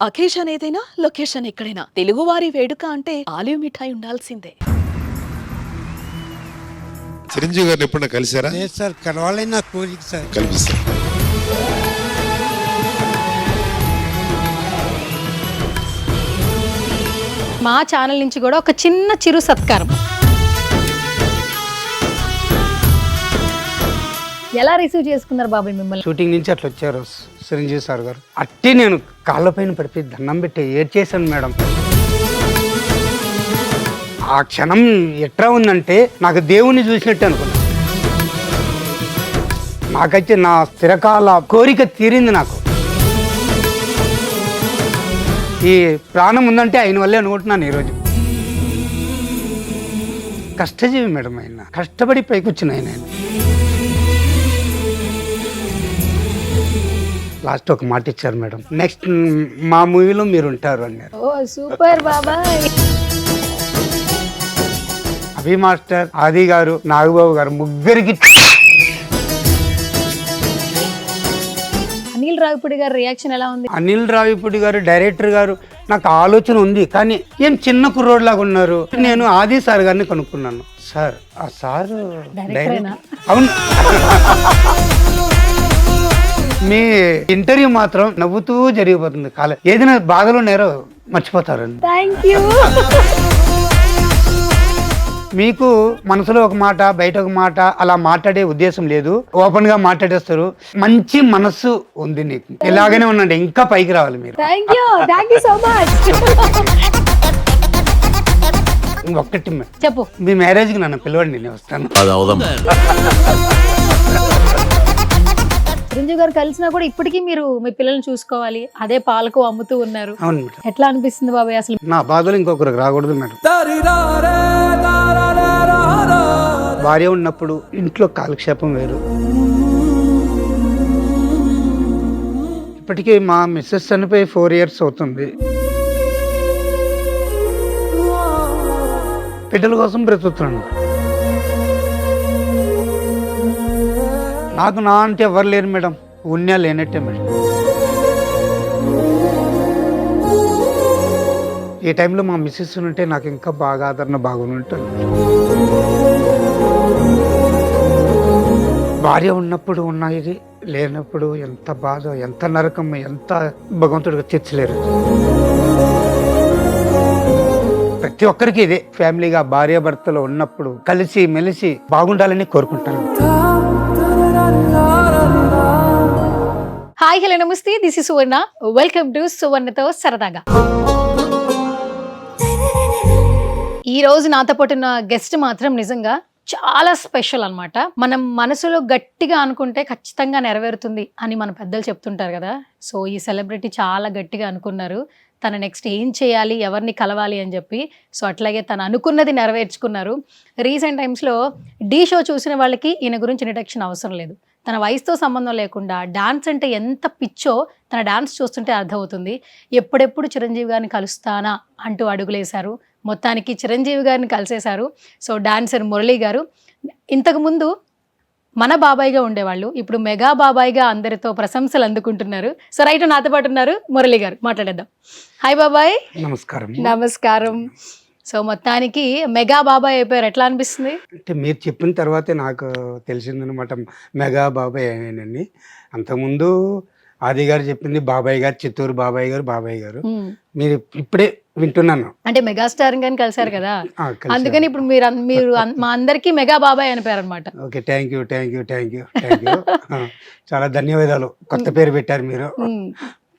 Occasion ఏదైనా location ఎక్కడైనా తెలుగువారి వేడుక అంటే ఆలివ్ మిఠాయి ఉండాల్సిందే. చిరంజీవి గారిని ఎప్పుడన్నా కలిసారా? లేదు సార్, కలవాలని నా కోరిక సార్. కనిపిస్తారు. మా ఛానల్ నుంచి కూడా ఒక చిన్న చిరు సత్కారం. ఎలా రిసీవ్ చేసుకున్నారు బాబాయ్ మిమ్మల్ని? షూటింగ్ నుంచి అట్లా వచ్చారు చిరంజీవి సార్ గారు. అట్టి నేను కాళ్ళ పైన పడిపోయి దండం పెట్టి ఏడ్చేసాను మేడం. ఆ క్షణం ఎట్లా ఉందంటే నాకు దేవుణ్ణి చూసినట్టు అనుకున్నాను. నాకైతే నా స్థిరకాల కోరిక తీరింది. నాకు ఈ ప్రాణం ఉందంటే ఆయన వల్లే అనుకుంటున్నాను. ఈరోజు కష్టజీవి మేడం, ఆయన కష్టపడి పైకి వచ్చిన ఆయన. లాస్ట్ ఒక మాట ఇచ్చారు మేడం, నెక్స్ట్ మా మూవీలో మీరు ఉంటారు అన్నారు. ఓ సూపర్ బాబాయ్. అభి మాస్టర్, ఆది గారు, నాగబాబు గారు ముగ్గురికి. అనిల్ రావిపూడి గారి రియాక్షన్ ఎలా ఉంది? అనిల్ రావిపూడి గారు డైరెక్టర్ గారు, నాకు ఆలోచన ఉంది కానీ ఏం చిన్న కుర్రోడ్లాగా ఉన్నారు. నేను ఆది సార్ గారిని కనుక్కున్నాను. సార్ ఆ సార్ డైరెక్టరేనా? అవును. మీ ఇంటర్వ్యూ మాత్రం నవ్వుతూ జరిగిపోతుంది. ఏదైనా బాధలు ఉన్నారో మర్చిపోతారండి. Thank you. మీకు మనసులో ఒక మాట బయట ఒక మాట అలా మాట్లాడే ఉద్దేశం లేదు. ఓపెన్ గా మాట్లాడేస్తారు. మంచి మనస్సు ఉంది నీకు. ఇలాగనే ఉండండి, ఇంకా పైకి రావాలి మీరు. Thank you so much. ఒక్కటి చెప్పు. మీ మ్యారేజ్ కి నన్ను పిలవండి, నేను వస్తాను. చిరంజీవి గారు కలిసినా కూడా ఇప్పటికీ మీరు మీ పిల్లల్ని చూసుకోవాలి, అదే పాలకు అమ్ముతూ ఉన్నారు. అవును మేడం. ఎట్లా అనిపిస్తుంది బాబాయ్ అసలు? నా బాధలు ఇంకొకరికి రాకూడదు మేడం. భార్య ఉన్నప్పుడు ఇంట్లో కాలక్షేపం వేరు. ఇప్పటికీ మా మిస్సెస్ చనిపోయి 4 years అవుతుంది. బిడ్డల కోసం బ్రతుకుతున్నాను. నాకు నా అంటే ఎవరు లేరు మేడం, ఉన్నా లేనట్టే మేడం. ఈ టైంలో మా మిస్సెస్ ఉంటే నాకు ఇంకా బాగా ఆదరణ బాగుంది ఉంటుంది. భార్య ఉన్నప్పుడు ఉన్నాయి, లేనప్పుడు ఎంత బాధ, ఎంత నరకం, ఎంత భగవంతుడిగా తీర్చలేరు. ప్రతి ఒక్కరికి ఇదే. ఫ్యామిలీగా భార్య భర్తలు ఉన్నప్పుడు కలిసి మెలిసి బాగుండాలని కోరుకుంటాను. హాయ్ హలో నమస్తే, this is Suvarna. Welcome to సువర్ణతో సరదాగా. ఈ రోజు నాతో పాటు ఉన్న గెస్ట్ మాత్రం నిజంగా చాలా స్పెషల్ అన్నమాట. మనం మనసులో గట్టిగా అనుకుంటే ఖచ్చితంగా నెరవేరుతుంది అని మన పెద్దలు చెప్తుంటారు కదా. సో ఈ సెలబ్రిటీ చాలా గట్టిగా అనుకున్నారు. తన నెక్స్ట్ ఏం చేయాలి, ఎవరిని కలవాలి అని చెప్పి. సో అట్లాగే తను అనుకున్నది నెరవేర్చుకున్నారు. రీసెంట్ టైమ్స్లో ఢీ షో చూసిన వాళ్ళకి ఈయన గురించి ఇంట్రడక్షన్ అవసరం లేదు. తన వయసుతో సంబంధం లేకుండా డాన్స్ అంటే ఎంత పిచ్చో తన డాన్స్ చూస్తుంటే అర్థమవుతుంది. ఎప్పుడెప్పుడు చిరంజీవి గారిని కలుస్తానా అంటూ అడుగులేశారు. మొత్తానికి చిరంజీవి గారిని కలిసేశారు. సో డాన్సర్ మురళి గారు ఇంతకుముందు మన బాబాయ్గా ఉండేవాళ్ళు, ఇప్పుడు మెగా బాబాయ్గా అందరితో ప్రశంసలు అందుకుంటున్నారు. సో రైట్, నాతో పాటు ఉన్నారు మురళి గారు, మాట్లాడేద్దాం. హాయ్ బాబాయ్. నమస్కారం. నమస్కారం. సో మొత్తానికి మెగా బాబాయ్ అయిపోయారు, ఎట్లా అనిపిస్తుంది? అంటే మీరు చెప్పిన తర్వాతే నాకు తెలిసిందనమాట మెగా బాబాయ్ అయినని. అంతకుముందు ఆది గారు చెప్పింది బాబాయ్ గారు, చిత్తూరు బాబాయ్ గారు. మీరు ఇప్పుడే వింటున్నాను. అంటే మెగాస్టార్ గారిని కలిసారు కదా, అందుకని ఇప్పుడు మీరు మా అందరికీ మెగా బాబాయ్ అని పేరు అనమాట. Okay, thank you. చాలా ధన్యవాదాలు. కొత్త పేరు పెట్టారు మీరు,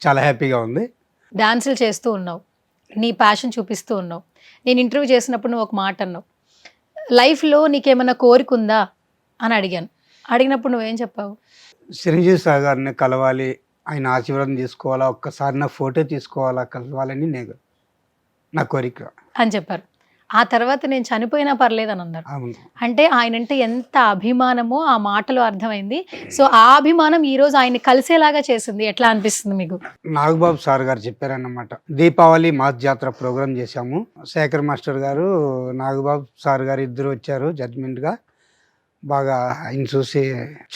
చాలా హ్యాపీగా ఉంది. డాన్సులు చేస్తూ ఉన్నావు, నీ ప్యాషన్ చూపిస్తూ ఉన్నావు. నేను ఇంటర్వ్యూ చేసినప్పుడు నువ్వు ఒక మాట అన్నావు, లైఫ్లో నీకేమైనా కోరిక ఉందా అని అడిగినప్పుడు నువ్వేం చెప్పావు? చిరంజీవి సార్ గారిని కలవాలి, ఆయన ఆశీర్వాదం తీసుకోవాలా, ఒక్కసారి నా ఫోటో తీసుకోవాలా, కలవాలని నా కోరిక అని చెప్పారు. ఆ తర్వాత నేను చనిపోయినా పర్లేదని అన్నారు. అంటే ఆయన అంటే ఎంత అభిమానమో ఆ మాటలో అర్థమైంది. సో ఆ అభిమానం ఈ రోజు ఆయన కలిసేలాగా చేసింది. ఎట్లా అనిపిస్తుంది మీకు? నాగబాబు సార్ గారు చెప్పారన్నమాట. దీపావళి మాస్ జాతర ప్రోగ్రామ్ చేశాము. శేఖర్ మాస్టర్ గారు, నాగబాబు సార్ గారు ఇద్దరు వచ్చారు జడ్జిమెంట్ గా. బాగా ఆయన చూసి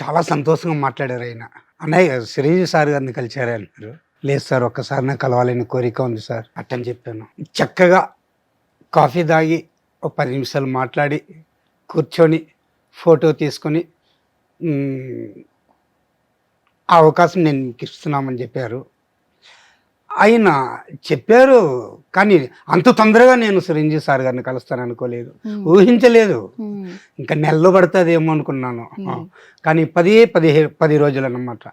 చాలా సంతోషంగా మాట్లాడారు. ఆయన అన్నయ్య చిరంజీవి సార్ గారిని కలిశారు అన్నారు. లేదు సార్ ఒక్కసారి నాకు కలవాలని కోరిక ఉంది సార్ అట్టని చెప్పాను. చక్కగా కాఫీ తాగి ఒక 10 నిమిషాలు మాట్లాడి కూర్చొని ఫోటో తీసుకొని ఆ అవకాశం నేను మీకు ఇస్తున్నామని చెప్పారు. ఆయన చెప్పారు కానీ అంత తొందరగా నేను చిరంజీవి సార్ గారిని కలుస్తాను అనుకోలేదు, ఊహించలేదు. ఇంకా నెలలో పడుతుందేమో అనుకున్నాను. కానీ 10 రోజులు అన్నమాట.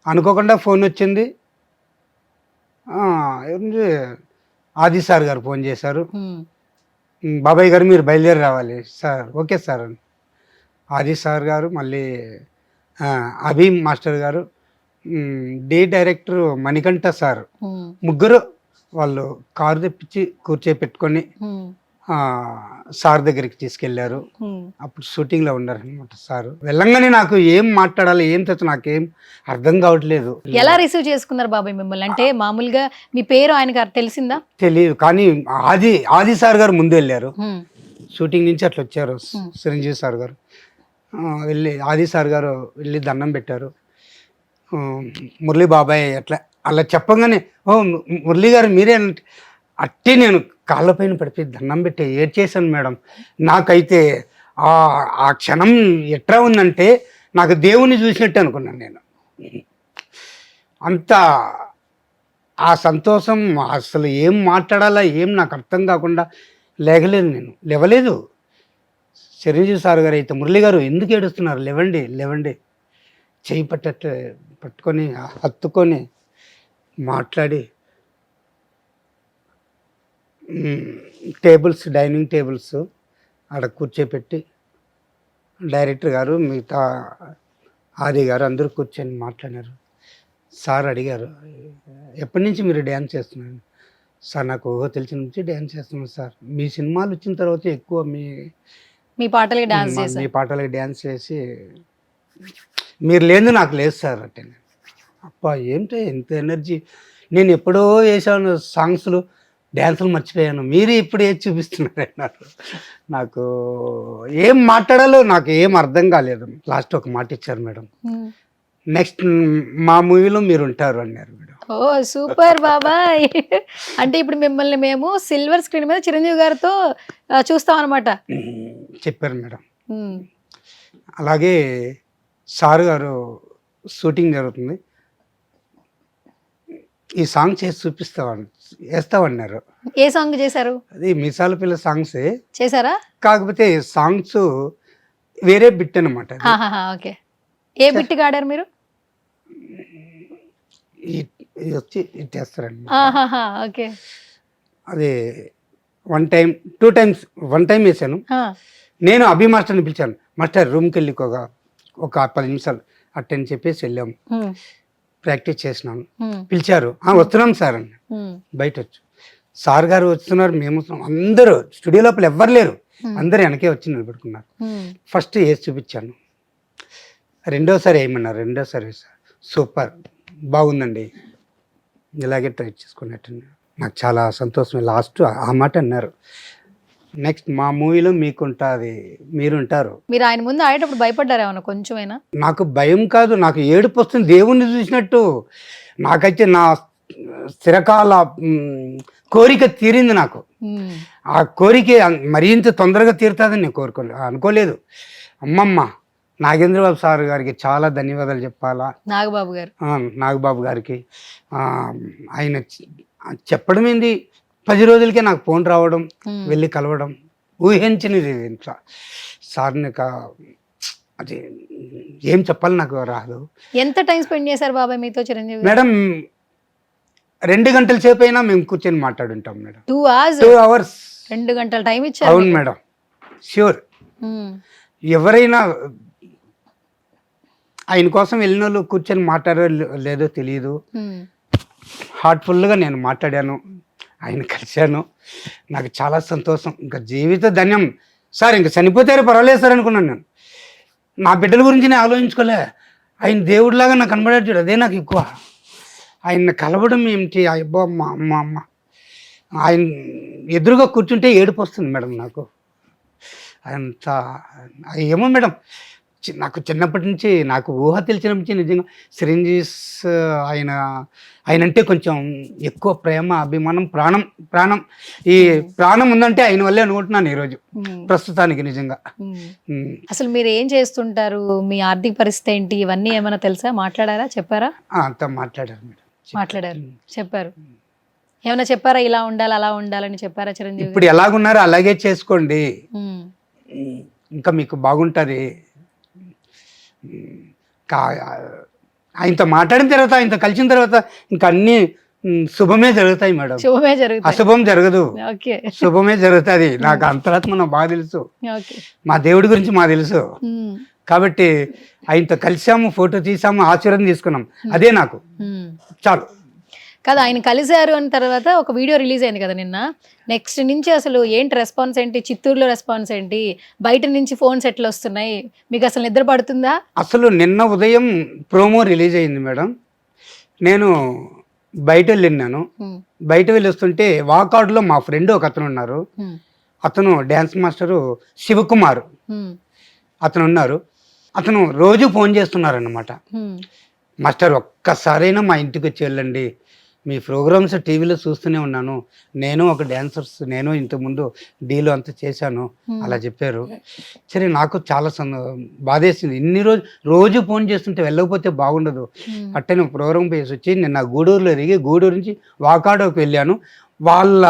అనుకోకుండా ఫోన్ వచ్చింది. ఏంటి ఆది సార్ గారు ఫోన్ చేశారు. బాబాయ్ గారు మీరు బయలుదేరి రావాలి సార్. ఓకే సార్ అని ఆది సార్ గారు, మళ్ళీ అభి మాస్టర్ గారు, డే డైరెక్టర్ మణికంఠ సార్, ముగ్గురు వాళ్ళు కారు తెప్పించి కూర్చోపెట్టుకొని సార్ దగ్గరికి తీసుకెళ్లారు. అప్పుడు షూటింగ్లో ఉన్నారనమాట సార్. వెళ్ళంగానే నాకు ఏం మాట్లాడాలి ఏం నాకేం అర్థం కావట్లేదు. ఎలా రిసీవ్ చేసుకున్నారు బాబాయ్ మిమ్మల్ని? అంటే మామూలుగా మీ పేరు ఆయనకు తెలిసిందా? తెలియదు, కానీ ఆది సార్ గారు ముందు వెళ్ళారు. షూటింగ్ నుంచి అట్లా వచ్చారు చిరంజీవి సార్ గారు. వెళ్ళి ఆది సార్ గారు వెళ్ళి దండం పెట్టారు. మురళీ బాబాయ్ అట్లా అలా చెప్పగానే ఓ మురళీ గారు మీరే అట్టే నేను కాళ్ళపైన పడిపోయి దండం పెట్టి ఏడ్చేసాను మేడం. నాకైతే ఆ క్షణం ఎట్లా ఉందంటే నాకు దేవుణ్ణి చూసినట్టు అనుకున్నాను నేను. అంత ఆ సంతోషం అసలు ఏం మాట్లాడాలా ఏం నాకు అర్థం కాకుండా నేను లేవలేదు. చిరంజీవి సార్ గారు అయితే మురళి గారు ఎందుకు ఏడుస్తున్నారు, లేవండి లేవండి, చేయి పట్టుకొని హత్తుకొని మాట్లాడి డైనింగ్ టేబుల్స్ ఆడ కూర్చోపెట్టి డైరెక్టర్ గారు మిగతా ఆది గారు అందరూ కూర్చొని మాట్లాడారు. సార్ అడిగారు ఎప్పటి నుంచి మీరు డ్యాన్స్ చేస్తున్నారు సార్? నాకు తెలిసిన నుంచి డ్యాన్స్ చేస్తున్నాను సార్. మీ సినిమాలు వచ్చిన తర్వాత ఎక్కువ మీ పాటలకి డ్యాన్స్ చేసి మీరు లేదు నాకు లేదు సార్ అంటే. అబ్బా ఏంటో ఎంత ఎనర్జీ, నేను ఎప్పుడో వేసాను సాంగ్స్లు డ్యాన్సులు మర్చిపోయాను, మీరు ఇప్పుడు ఏది చూపిస్తున్నారు అన్నారు. నాకు ఏం మాట్లాడాలో నాకు ఏం అర్థం కాలేదు. లాస్ట్ ఒక మాట ఇచ్చారు మేడం, నెక్స్ట్ మా మూవీలో మీరు ఉంటారు అన్నారు మేడం. ఓ సూపర్ బాబాయ్. అంటే ఇప్పుడు మిమ్మల్ని మేము సిల్వర్ స్క్రీన్ మీద చిరంజీవి గారితో చూస్తాం అనమాట చెప్పారు మేడం. అలాగే సార్ గారు షూటింగ్ జరుగుతుంది, ఈ సాంగ్ చేసి వేస్తామన్నారు. ఏ సాంగ్ చేశారు? అది మీసాల పిల్ల సాంగ్సే చేశారా? కాకపోతే సాంగ్స్ వేరే బిట్ అనమాట. ఓకే, ఏ బిట్ ఆడారు మీరు? వచ్చి ఇచ్చేస్తారండి. ఓకే, అది 1 టైం 2 టైమ్స్ 1 టైం వేసాను. నేను అభి మాస్టర్ని పిలిచాను, మాస్టర్ రూమ్కి వెళ్ళి ఒక 10 నిమిషాలు అట్టని చెప్పేసి వెళ్ళాము. ప్రాక్టీస్ చేసినాను. పిలిచారు, వస్తున్నాం సార్ అని. బయట వచ్చి సార్ గారు వస్తున్నారు, మేము వస్తున్నాం, అందరూ స్టూడియో లోపల ఎవ్వరు లేరు, అందరు వెనకే వచ్చి నిలబడుకున్నారు. ఫస్ట్ వేసి చూపించాను, రెండోసారి వేయమన్నారు, రెండోసారి వేసారు. సూపర్ బాగుందండి, ఇలాగే ట్రై చేసుకున్నట్టు. నాకు చాలా సంతోషం. లాస్ట్ ఆ మాట అన్నారు, నెక్స్ట్ మా మూవీలో మీకుంటుంది, మీరుంటారు. మీరు ఆయన ముందు ఆడేటప్పుడు భయపడ్డారు ఏమన్నా కొంచెమైనా? నాకు భయం కాదు, నాకు ఏడుపు వస్తుంది దేవుణ్ణి చూసినట్టు. నాకైతే నా చిరకాల కోరిక తీరింది. నాకు ఆ కోరిక మరింత తొందరగా తీరుతుందని నేను అనుకోలేదు. అమ్మమ్మ నాగేంద్రబాబు సార్ గారికి చాలా ధన్యవాదాలు చెప్పాలా, నాగబాబు గారికి. ఆయన చెప్పడం ఏంది, 10 రోజులకే నాకు ఫోన్ రావడం, వెళ్ళి కలవడం ఊహించినది. ఇంట్లో సార్ని అది ఏం చెప్పాలి నాకు రాదు. ఎంత టైం స్పెండ్ చేశారు బాబాయ్ మీతో చిరంజీవి? మేడం 2 గంటల సేపు అయినా మేము కూర్చొని మాట్లాడుంటాం మేడం. 2 hours 2 గంటల టైం ఇచ్చారు? అవును మేడం, ష్యూర్. ఎవరైనా ఆయన కోసం వెళ్ళిన వాళ్ళు కూర్చొని మాట్లాడారో లేదో తెలియదు. హార్ట్ఫుల్గా నేను మాట్లాడాను, ఆయన కలిశాను, నాకు చాలా సంతోషం. ఇంకా జీవిత ధన్యం సార్. ఇంకా చనిపోతారే పర్వాలేదు సార్ అనుకున్నాను నేను. నా బిడ్డల గురించి నేను ఆలోచించుకోలే, ఆయన దేవుడిలాగా నాకు కనబడాడు చూడు, అదే నాకు ఎక్కువ. ఆయన కలవడం ఏమిటి, అబ్బో అమ్మ ఆయన ఎదురుగా కూర్చుంటే ఏడుపు వస్తుంది మేడం నాకు. అంత ఏమో మేడం, నాకు చిన్నప్పటి నుంచి నాకు ఊహ తెలిసినప్పటి నుంచి నిజంగా చిరంజీవి ఆయన ఆయన అంటే కొంచెం ఎక్కువ ప్రేమ అభిమానం ప్రాణం ప్రాణం ఈ ప్రాణం ఉందంటే ఆయన వల్లే అనుకుంటున్నాను ఈరోజు ప్రస్తుతానికి నిజంగా. అసలు మీరు ఏం చేస్తుంటారు, మీ ఆర్థిక పరిస్థితి ఏంటి, ఇవన్నీ ఏమైనా తెలుసా, మాట్లాడారా, చెప్పారా? అంతా మాట్లాడారు మేడం. మాట్లాడారు, చెప్పారు. ఏమైనా చెప్పారా, ఇలా ఉండాలి అలా ఉండాలని చెప్పారా చిరంజీవి? ఇప్పుడు ఎలాగున్నారో అలాగే చేసుకోండి, ఇంకా మీకు బాగుంటుంది. ఆయనతో మాట్లాడిన తర్వాత, ఆయనతో కలిసిన తర్వాత ఇంకా అన్ని శుభమే జరుగుతాయి మేడం. శుభమే జరుగుతాయి, అశుభం జరగదు. ఓకే, శుభమే జరుగుతుంది. నాకు అంతరాత్మ నాకు బాగా తెలుసు, మా దేవుడి గురించి మాకు తెలుసు. కాబట్టి ఆయనతో కలిసాము, ఫోటో తీసాము, ఆశీర్వాదం తీసుకున్నాం, అదే నాకు చాలు. కాదు, ఆయన కలిశారు అని తర్వాత ఒక వీడియో రిలీజ్ అయింది కదా నిన్న. నెక్స్ట్ నుంచి అసలు ఏంటి రెస్పాన్స్ ఏంటి, చిత్తూరులో రెస్పాన్స్ ఏంటి, బయట నుంచి ఫోన్స్ ఎట్లా వస్తున్నాయి, మీకు అసలు నిద్ర పడుతుందా? అసలు నిన్న ఉదయం ప్రోమో రిలీజ్ అయింది మేడం. నేను బయట వెళ్ళినాను, బయట వెళ్ళి వస్తుంటే వాకాడులో మా ఫ్రెండ్ ఒక అతను ఉన్నారు, అతను డ్యాన్స్ మాస్టరు శివకుమార్ అతను ఉన్నారు. అతను రోజు ఫోన్ చేస్తున్నారన్నమాట, మాస్టర్ ఒక్కసారైనా మా ఇంటికి వచ్చి వెళ్ళండి, మీ ప్రోగ్రామ్స్ టీవీలో చూస్తూనే ఉన్నాను, నేను ఒక డాన్సర్స్, నేను ఇంతకుముందు డీలో అంతా చేశాను అలా చెప్పారు. సరే, నాకు చాలా బాధేసింది. ఇన్ని రోజు ఫోన్ చేస్తుంటే వెళ్ళకపోతే బాగుండదు. అట్టనే ప్రోగ్రామ్ పేసి వచ్చి నిన్న గూడూరులో దిగి గూడూరు నుంచి వాకాడోకి వెళ్ళాను. వాళ్ళ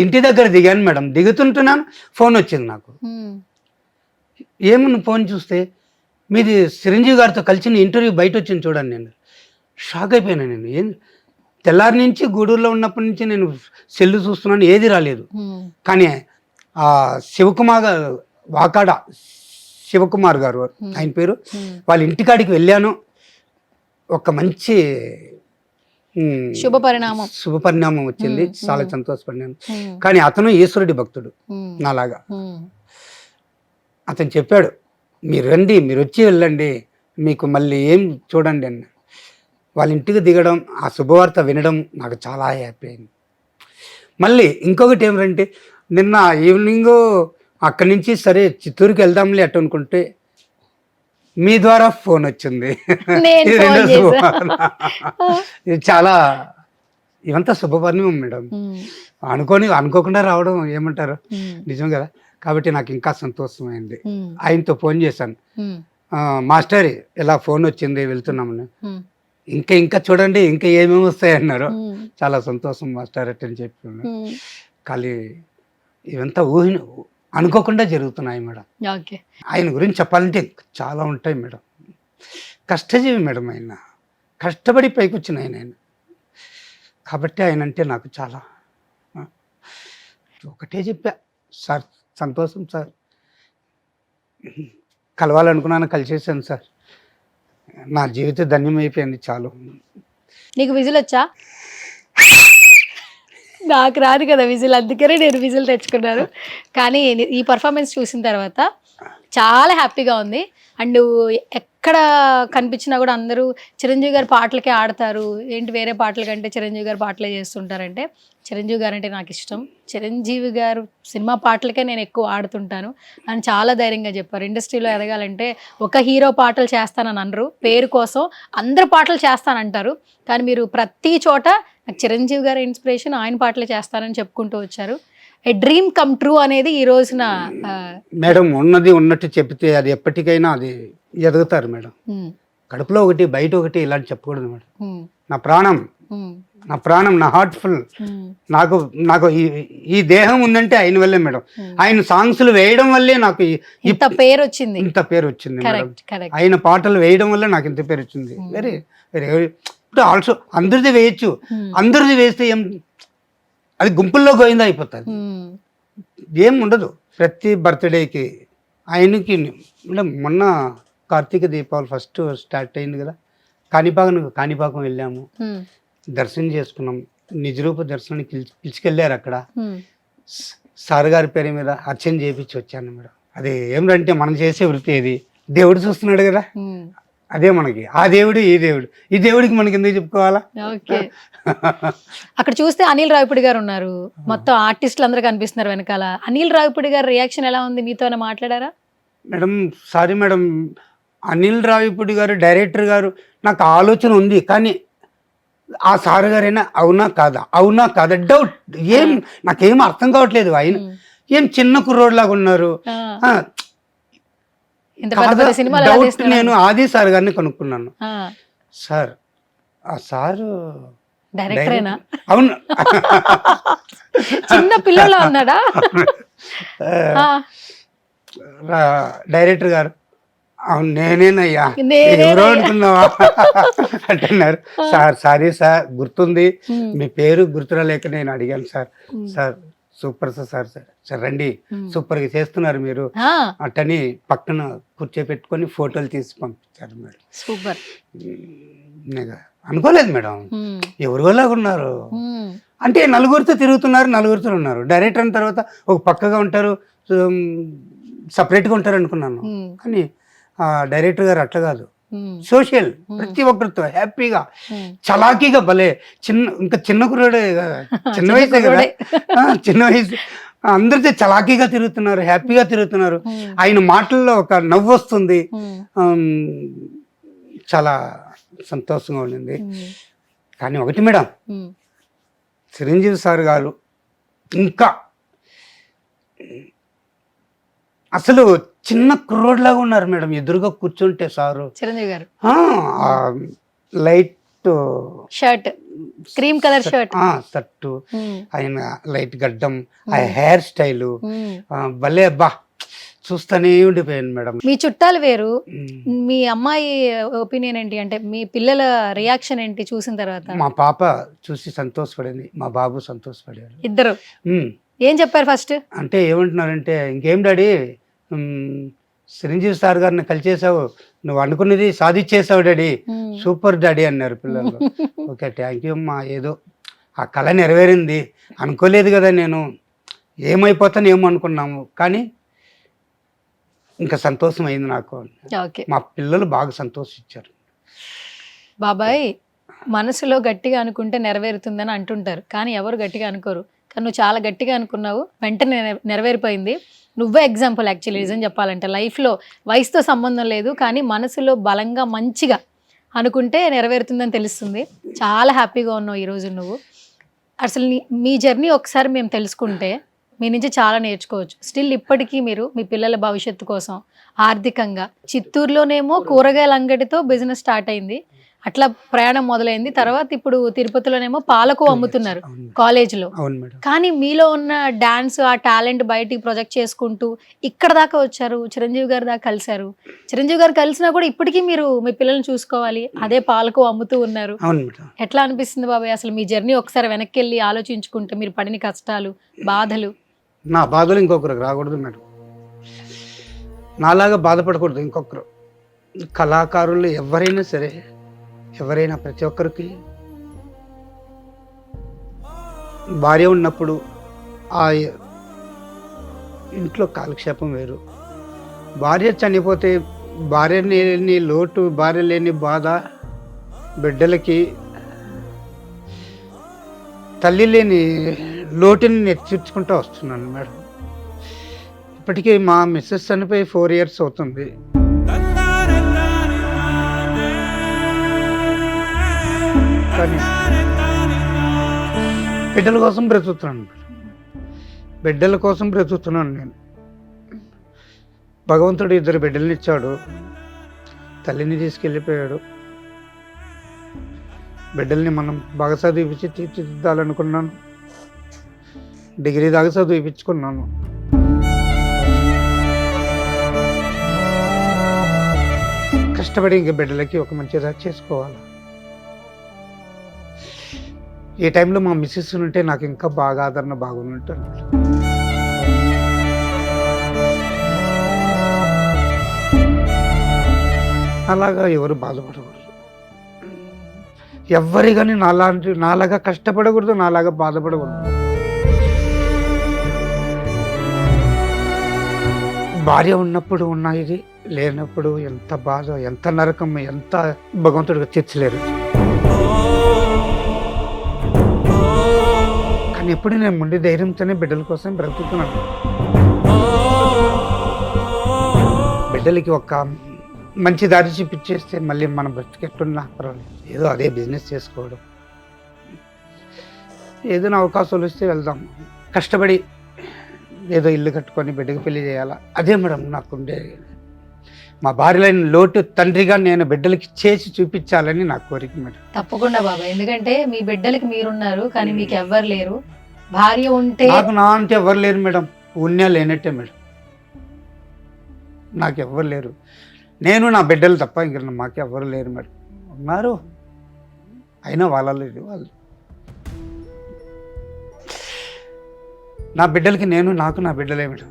ఇంటి దగ్గర దిగాను మేడం. దిగుతుంటున్నాను, ఫోన్ వచ్చింది నాకు. ఏమన్నా ఫోన్ చూస్తే మీది చిరంజీవి గారితో కలిసిన ఇంటర్వ్యూ బయట వచ్చింది చూడండి. నేను షాక్ అయిపోయాను. నేను ఏం తెల్లారి నుంచి గూడూరులో ఉన్నప్పటి నుంచి నేను సెల్లు చూస్తున్నాను, ఏది రాలేదు. కానీ ఆ శివకుమార్ గారు, వాకాడ శివకుమార్ గారు ఆయన పేరు, వాళ్ళ ఇంటికాడికి వెళ్ళాను. ఒక మంచి శుభ పరిణామం వచ్చింది, చాలా సంతోషపడినాను. కానీ అతను ఈశ్వరుడి భక్తుడు నాలాగా. అతను చెప్పాడు, మీరు రండి, మీరు వచ్చి వెళ్ళండి, మీకు మళ్ళీ ఏం చూడండి అన్న. వాళ్ళ ఇంటికి దిగడం, ఆ శుభవార్త వినడం నాకు చాలా హ్యాపీ అయింది. మళ్ళీ ఇంకొకటి ఏమిటంటే, నిన్న ఈవినింగ్ అక్కడి నుంచి సరే చిత్తూరుకి వెళ్దాంలే అట్టు అనుకుంటే మీ ద్వారా ఫోన్ వచ్చింది. ఇది చాలా, ఇవంతా శుభపరిణామం మేడం. అనుకోకుండా రావడం ఏమంటారు, నిజం కదా. కాబట్టి నాకు ఇంకా సంతోషమైంది. ఆయనతో ఫోన్ చేశాను, మాస్టర్ ఇలా ఫోన్ వచ్చింది, వెళ్తున్నామని. ఇంకా చూడండి, ఇంకా ఏమేమి వస్తాయి అన్నారు. చాలా సంతోషం మాస్టర్ అని చెప్పి. కానీ ఇవంతా అనుకోకుండా జరుగుతున్నాయి మేడం. ఆయన గురించి చెప్పాలంటే చాలా ఉంటాయి మేడం. కష్టజీవి మేడం, ఆయన కష్టపడి పైకి వచ్చిన ఆయన. కాబట్టి ఆయన అంటే నాకు చాలా, ఒకటే చెప్పా, సార్ సంతోషం సార్, కలవాలనుకున్నాను, కలిసేసాను సార్, నా జీవితం ధన్యమైపోయింది చాలు. నీకు విజిల్ వచ్చా? నాకు రాదు కదా విజిల్, అందుకనే నేను విజిల్ తెచ్చుకున్నాను. కానీ ఈ పర్ఫార్మెన్స్ చూసిన తర్వాత చాలా హ్యాపీగా ఉంది. అండ్ ఎక్కడ కనిపించినా కూడా అందరూ చిరంజీవి గారి పాటలకే ఆడతారు, ఏంటి వేరే పాటల కంటే చిరంజీవి గారి పాటలే చేస్తుంటారంటే, చిరంజీవి గారు అంటే నాకు ఇష్టం, చిరంజీవి గారు సినిమా పాటలకే నేను ఎక్కువ ఆడుతుంటాను అని చాలా ధైర్యంగా చెప్పారు. ఇండస్ట్రీలో ఎదగాలంటే ఒక హీరో పాటలు చేస్తానని అనరు, పేరు కోసం అందరు పాటలు చేస్తానంటారు. కానీ మీరు ప్రతి చోట నాకు చిరంజీవి గారి ఇన్స్పిరేషన్, ఆయన పాటలే చేస్తానని చెప్పుకుంటూ వచ్చారు. ఏ డ్రీమ్ కమ్ ట్రూ అనేది ఈ రోజున మేడం, ఉన్నది ఉన్నట్టు చెప్తే అది ఎప్పటికైనా అది ఎదుగుతారు మేడం. కడుపులో ఒకటి బయట ఒకటి ఇలాంటి చెప్పకూడదు మేడం. నా ప్రాణం నా హార్ట్ఫుల్, నాకు ఈ దేహం ఉందంటే ఆయన వల్లే మేడం. ఆయన సాంగ్స్లు వేయడం వల్లే నాకు ఇంత పేరు వచ్చింది మేడం. ఆయన పాటలు వేయడం వల్ల నాకు ఇంత పేరు వచ్చింది. Very very. ఇప్పుడు ఆల్సో అందరిది వేయచ్చు, అందరిది వేస్తే ఏం, అది గుంపుల్లో గోయిందా అయిపోతుంది, ఏం ఉండదు. ప్రతి బర్త్డేకి ఆయనకి మొన్న కార్తీక దీపావళి ఫస్ట్ స్టార్ట్ అయింది కదా, కాణిపాకం వెళ్ళాము, దర్శనం చేసుకున్నాం, నిజరూప దర్శనానికి పిలుచుకెళ్ళారు. అక్కడ సార్ గారి పేరు మీద అర్చన చేయించి వచ్చాను మేడం. అది ఏమిటంటే మనం చేసే వృత్తి ఏది, దేవుడు చూస్తున్నాడు కదా, అదే మనకి ఆ దేవుడు ఈ దేవుడికి మనకి ఎందుకు చెప్పుకోవాలా. అక్కడ చూస్తే అనిల్ రావిపూడి గారు ఉన్నారు, మొత్తం ఆర్టిస్టులు అందరూ కనిపిస్తున్నారు వెనకాల. అనిల్ రావిపూడి గారి రియాక్షన్ ఎలా ఉంది, మీతో మాట్లాడారా? Madam sorry madam, Anil Ravipudi గారు డైరెక్టర్ గారు నాకు ఆలోచన ఉంది, కానీ ఆ సార్ గారైనా అవునా కాదా డౌట్. ఏం నాకేం అర్థం కావట్లేదు. ఆయన ఏం చిన్న కుర్రోడ్లాగా ఉన్నారు. ఇంత పెద్ద పెద్ద సినిమాలు ఎలా డౌట్ తీస్తున్నారు? నేను ఆది సార్ గారిని కనుక్కున్నాను. సార్ ఆ సారు డైరెక్టరేనా? అవును. చిన్న పిల్లలా ఉన్నాడా? డైరెక్టర్ గారు అవును నేనేనయ్యా, నేనేనయ్యా. ఎవరో అనుకున్నావా అంటున్నారు. సార్ సారీ సార్, గుర్తుంది, మీ పేరు గుర్తురాలేక నేను అడిగాను sir. Sir super sir sir రండి, సూపర్ గా చేస్తున్నారు మీరు అట్టని పక్కన కూర్చోపెట్టుకొని ఫోటోలు తీసి పంపించారు మేడం. సూపర్. అనుకోలేదు మేడం, ఎవరిలాగా ఉన్నారు అంటే నలుగురితో తిరుగుతున్నారు, నలుగురితో ఉన్నారు. డైరెక్టర్ అయిన తర్వాత ఒక పక్కగా ఉంటారు, సపరేట్గా ఉంటారు అనుకున్నాను. కానీ డైరెక్టర్ గారు అట్లా కాదు, సోషల్, ప్రతి ఒక్కరితో హ్యాపీగా చలాకీగా భలే ఇంకా చిన్న కుర్రాడే, చిన్న వయసే కదా, చిన్న వయసు, అందరితో చలాకీగా తిరుగుతున్నారు, హ్యాపీగా తిరుగుతున్నారు. ఆయన మాటల్లో ఒక నవ్వు వస్తుంది, చాలా సంతోషంగా ఉండింది. కానీ ఒకటి మేడం, చిరంజీవి సార్ గారు ఇంకా అసలు చిన్న కుర్రోడ్లాగా ఉన్నారు మేడం. ఎదురుగా కూర్చుంటే సారు చిరంజీవి గారు light shirt, cream colour shirt, shirt, ఆయన లైట్ గడ్డం, ఆ హెయిర్ స్టైలు భలే బా చూస్తూనే ఉండిపోయాను మేడం. మీ చుట్టాలు వేరు, మీ అమ్మాయి ఒపీనియన్ ఏంటి, అంటే మీ పిల్లల రియాక్షన్ ఏంటి చూసిన తర్వాత? మా పాప చూసి సంతోషపడింది, మా బాబు సంతోషపడారు. ఇద్దరు ఏం చెప్పారు ఫస్ట్? అంటే ఏమంటున్నారంటే, ఇంకేం డాడీ చిరంజీవి సార్ గారిని కలిసేసావు, నువ్వు అనుకున్నది సాధించేసావు డాడీ, సూపర్ డాడీ అన్నారు పిల్లలు. ఓకే థ్యాంక్ యూ అమ్మా, ఏదో ఆ కళ నెరవేరింది. అనుకోలేదు కదా, నేను ఏమైపోతాను ఏమో అనుకున్నాము, కానీ ఇంకా సంతోషం అయింది నాకు. మా పిల్లలు బాగా సంతోషించారు. బాబాయ్ మనసులో గట్టిగా అనుకుంటే నెరవేరుతుందని అంటుంటారు, కానీ ఎవరు గట్టిగా అనుకోరు. కానీ నువ్వు చాలా గట్టిగా అనుకున్నావు, వెంటనే నెరవేరిపోయింది. నువ్వే ఎగ్జాంపుల్ యాక్చువల్లీ. నిజం చెప్పాలంటే లైఫ్లో వయసుతో సంబంధం లేదు, కానీ మనసులో బలంగా మంచిగా అనుకుంటే నెరవేరుతుందని తెలుస్తుంది. చాలా హ్యాపీగా ఉన్నావు ఈరోజు నువ్వు. అసలు మీ జర్నీ ఒకసారి మేము తెలుసుకుంటే మీ నుంచి చాలా నేర్చుకోవచ్చు. స్టిల్ ఇప్పటికీ మీరు మీ పిల్లల భవిష్యత్తు కోసం ఆర్థికంగా, చిత్తూరులోనేమో కూరగాయల అంగడితో బిజినెస్ స్టార్ట్ అయింది, అట్లా ప్రయాణం మొదలైంది. తర్వాత ఇప్పుడు తిరుపతిలోనేమో పాలకు అమ్ముతున్నారు కాలేజ్లో. కానీ మీలో ఉన్న డాన్స్, ఆ టాలెంట్ బయటికి ప్రొజెక్ట్ చేసుకుంటూ ఇక్కడ దాకా వచ్చారు, చిరంజీవి గారి దాకా కలిశారు. చిరంజీవి గారు కలిసినా కూడా ఇప్పటికీ మీరు మీ పిల్లల్ని చూసుకోవాలి, అదే పాలకు అమ్ముతూ ఉన్నారు. ఎట్లా అనిపిస్తుంది బాబాయ్ అసలు మీ జర్నీ ఒకసారి వెనక్కి వెళ్ళి ఆలోచించుకుంటే, మీరు పడిన కష్టాలు, బాధలు? నా బాధలు ఇంకొకరికి రాకూడదు మేడం, నాలాగా బాధపడకూడదు ఇంకొకరు. కళాకారులు ఎవరైనా సరే, ఎవరైనా ప్రతి ఒక్కరికి భార్య ఉన్నప్పుడు ఆ ఇంట్లో కాలక్షేపం వేరు. భార్య చనిపోతే భార్య లేని లోటు, భార్య లేని బాధ, బిడ్డలకి తల్లి లేని లోటుని నేను తీర్చుకుంటూ వస్తున్నాను మేడం. ఇప్పటికీ మా మిస్సెస్ చనిపోయి 4 years అవుతుంది. కానీ బిడ్డల కోసం బ్రతుకుతున్నాను, బిడ్డల కోసం బ్రతుకుతున్నాను నేను. భగవంతుడు 2 బిడ్డల్ని ఇచ్చాడు, తల్లిని తీసుకెళ్ళిపోయాడు. బిడ్డల్ని మనం బాగా చదివించి తీర్చిదిద్దాలనుకున్నాను, డిగ్రీ దాకా చదివించుకున్నాను. కష్టపడి ఇంక బిడ్డలకి ఒక మంచిగా చేసుకోవాలి. ఈ టైంలో మా మిస్సెస్ ఉంటే నాకు ఇంకా బాగా ఆదరణ బాగుంటుంది. అలాగా ఎవరు బాధపడకూడదు, ఎవరి కానీ నాలాగా కష్టపడకూడదు, నాలాగా బాధపడకూడదు. భార్య ఉన్నప్పుడు ఉన్నది, లేనప్పుడు ఎంత బాధ, ఎంత నరకం, ఎంత భగవంతుడిగా తీర్చలేరు. కానీ ఎప్పుడు నేను ముందు ధైర్యంతోనే బిడ్డల కోసం బ్రతుకుతున్నాను. బిడ్డలకి ఒక మంచి దారి చూపించేస్తే మళ్ళీ మన బ్రతికెట్టున్నా పర్వాలేదు, ఏదో అదే బిజినెస్ చేసుకోవడం, ఏదైనా అవకాశాలు వస్తే వెళ్దాం, కష్టపడి ఏదో ఇల్లు కట్టుకొని బిడ్డకి పెళ్లి చేయాలా, అదే మేడం నాకుండే. మా భార్యలైన లోటు తండ్రిగా నేను బిడ్డలకి చేసి చూపించాలని నా కోరిక మేడం. తప్పకుండా బాబాయ్, ఎందుకంటే మీ బిడ్డలకి మీరున్నారు కానీ మీకు ఎవ్వరు లేరు. భార్య ఉంటే నాకు నా అంటే ఎవరు లేరు మేడం, ఉన్నా లేనట్టే మేడం, నాకు ఎవ్వరు లేరు. నేను నా బిడ్డలు తప్ప ఇంకా మాకు ఎవ్వరు లేరు మేడం. ఉన్నారు అయినా వాళ్ళ లేదు, వాళ్ళు నా బిడ్డలకి నేను, నాకు నా బిడ్డలే మేడం.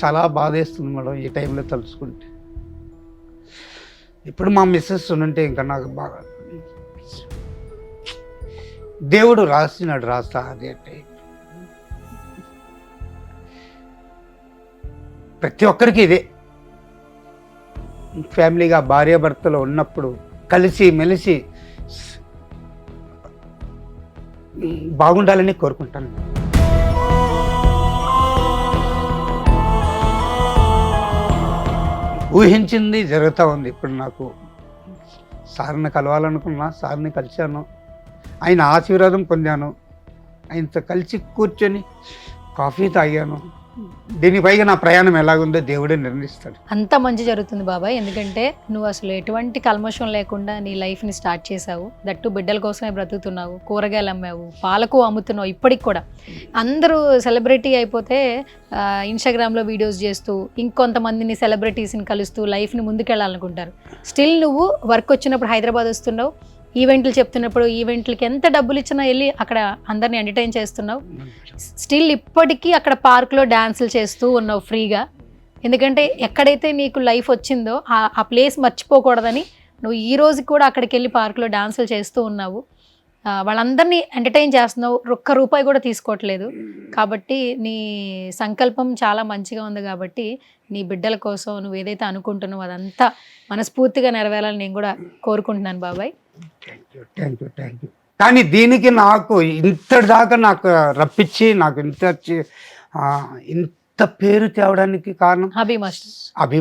చాలా బాధేస్తుంది మేడం ఈ టైంలో తలుచుకుంటే. ఇప్పుడు మా మిస్సెస్ ఉంటే ఇంకా నాకు బాగా, దేవుడు రాసినాడు రాస్తా అదే టైం. ప్రతి ఒక్కరికి ఇదే, ఫ్యామిలీగా భార్యాభర్తలు ఉన్నప్పుడు కలిసి మెలిసి బాగుండాలని కోరుకుంటాను. ఊహించింది జరుగుతూ ఉంది. ఇప్పుడు నాకు సార్ని కలవాలనుకున్నా, సార్ని కలిశాను, ఆయన ఆశీర్వాదం పొందాను, ఆయనతో కలిసి కూర్చొని కాఫీ తాగాను. దీనిపైగా నా ప్రయాణం ఎలాగుందో దేవుడే నిర్ణయిస్తాడు. అంత మంచి జరుగుతుంది బాబాయ్, ఎందుకంటే నువ్వు అసలు ఎటువంటి కల్మషం లేకుండా నీ లైఫ్ని స్టార్ట్ చేసావు. దట్టు బిడ్డల కోసమే బ్రతుకుతున్నావు, కూరగాయలు అమ్మావు, పాలకు అమ్ముతున్నావు. ఇప్పటికి కూడా అందరూ సెలబ్రిటీ అయిపోతే ఇన్స్టాగ్రామ్లో వీడియోస్ చేస్తూ ఇంకొంతమందిని సెలబ్రిటీస్ని కలుస్తూ లైఫ్ని ముందుకెళ్ళాలనుకుంటారు. స్టిల్ నువ్వు వర్క్ వచ్చినప్పుడు హైదరాబాద్ వస్తున్నావు, ఈవెంట్లు చెప్తున్నప్పుడు ఈవెంట్లకి ఎంత డబ్బులు ఇచ్చినా వెళ్ళి అక్కడ అందరిని ఎంటర్టైన్ చేస్తున్నావు. స్టిల్ ఇప్పటికీ అక్కడ పార్క్లో డ్యాన్సులు చేస్తూ ఉన్నావు ఫ్రీగా. ఎందుకంటే ఎక్కడైతే నీకు లైఫ్ వచ్చిందో ఆ ప్లేస్ మర్చిపోకూడదని నువ్వు ఈ రోజు కూడా అక్కడికి వెళ్ళి పార్క్లో డ్యాన్సులు చేస్తూ ఉన్నావు. వాళ్ళందరినీ ఎంటర్టైన్ చేస్తున్నావు, ఒక్క రూపాయి కూడా తీసుకోవట్లేదు. కాబట్టి నీ సంకల్పం చాలా మంచిగా ఉంది. కాబట్టి నీ బిడ్డల కోసం నువ్వు ఏదైతే అనుకుంటున్నావో అదంతా మనస్ఫూర్తిగా నెరవేరాలని నేను కూడా కోరుకుంటున్నాను బాబాయ్. Thank you. కానీ దీనికి నాకు ఇంతటి దాకా నాకు రప్పించి నాకు ఇంత పేరు తేవడానికి కారణం అభి